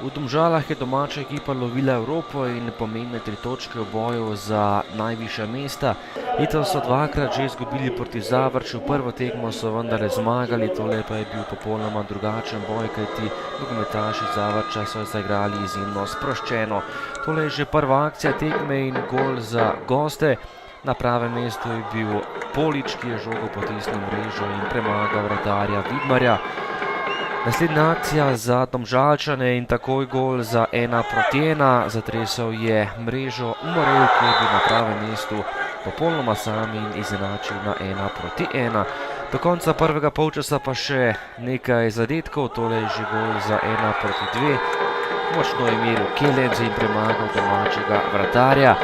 V Domžalah je domača ekipa lovila Evropo in pomembne 3 točke v boju za najvišja mesta. Letos so dvakrat že izgubili proti Zavrču, prvo tekmo so vendarle zmagali, tole pa je bil popolnoma drugačen boj, kajti nogometaši Zavrča so zaigrali izjemno sproščeno. Tole je že prva akcija tekme in gol za goste. Na pravem mestu je bil Polič, ki je žogo potisnil v mrežo in premagal vratarja Vidmarja. Naslednja akcija za Domžalčane in takoj gol za 1:1. Zatresel je mrežo Morel, ki je bil na pravem mestu popolnoma sam in izenačil na 1:1. Do konca prvega polčasa pa še nekaj zadetkov, tole je že gol za 1:2. Močno je meril Kelenc in premagal domačega vratarja.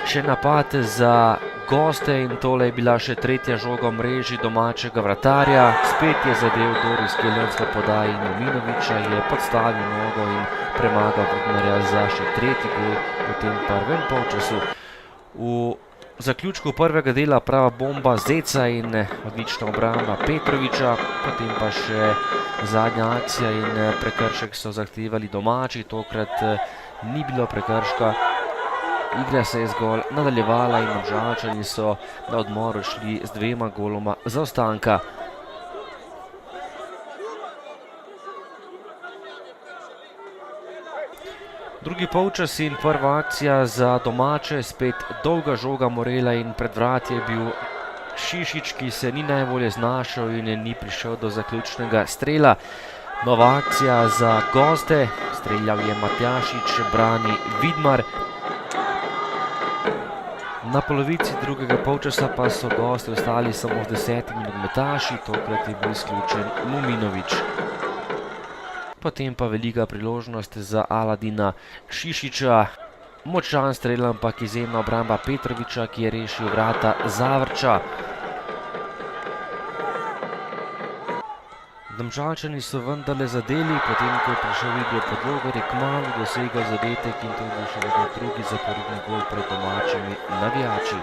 Še napad za goste in tole je bila še tretja žoga v mreži domačega vratarja. Spet je zadel Doris Kelenc v podaji Muminoviča, je podstavil nogo in premagal Vidmarja za še tretji gol v tem prvem polčasu. V zaključku prvega dela prava bomba Zeca in odlična obramba Petroviča, potem pa še zadnja akcija in prekršek so zahtevali domači, tokrat ni bilo prekrška. Igra se je zgolj nadaljevala in Domžalčani so na odmoru šli z 2 goloma zaostanka. Drugi polčas in prva akcija za domače, spet dolga žoga Morela in pred vrati je bil Šišić, ki se ni najbolje znašel in ni prišel do zaključnega strela. Nova akcija za goste, streljal je Matjašič, brani Vidmar. Na polovici drugega polčasa pa so gosti ostali samo z 10 nogometaši, tokrat je bil izključen Muminovič. Potem pa velika priložnost za Aladina Šišića. Močan strel, ampak izjemna obramba Petroviča, ki je rešil vrata Zavrča. Domžalčani so vendarle zadeli, potem ko je prišel Igor Podlogar, je kmalu dosegal zadetek in to je bil še vedno drugi zaporedni gol pred domačimi navijači.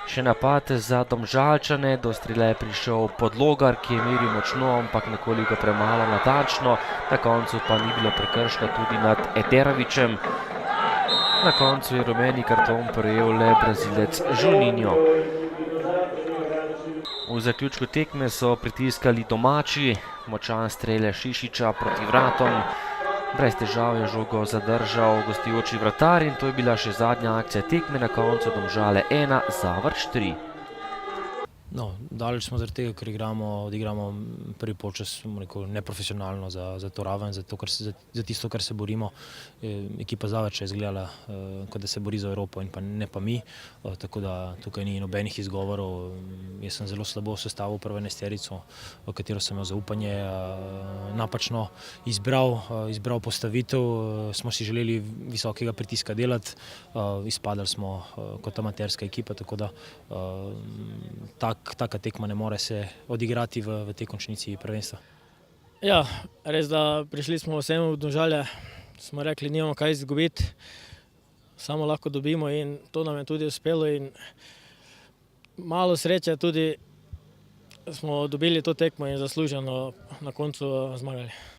Še napad za Domžalčane, do strela je prišel Podlogar, ki je meril močno, ampak nekoliko premalo natančno. Na koncu pa ni bilo prekrška tudi nad Eterovićem. Na koncu je rumeni karton prejel le Brazilec Juninho. V zaključku tekme so pritiskali domači, močan strel Šišića proti vratom. Brez težav je žogo zadržal gostujoči vratar in to je bila še zadnja akcija tekme, na koncu Domžale 1, Zavrč 3. No, daleč smo zaradi tega, ker odigramo prvi polčas neprofesionalno za to raven, za tisto, kar se borimo. Ekipa Zavrča je izgledala, kot da se bori za Evropo in ne pa mi, tako da tukaj ni nobenih izgovorov. Jaz sem zelo slabo sestavil prvo enajsterico, v katero sem imel zaupanje, napačno izbral postavitev, smo si želeli visokega pritiska delati, izpadali smo kot amaterska ekipa, tako da taka tekma ne more se odigrati v tej končnici prvenstva. Ja, res da prišli smo vsem v Domžale, smo rekli, nimamo kaj izgubiti, samo lahko dobimo in to nam je tudi uspelo in malo sreče tudi smo dobili to tekmo in zasluženo na koncu zmagali.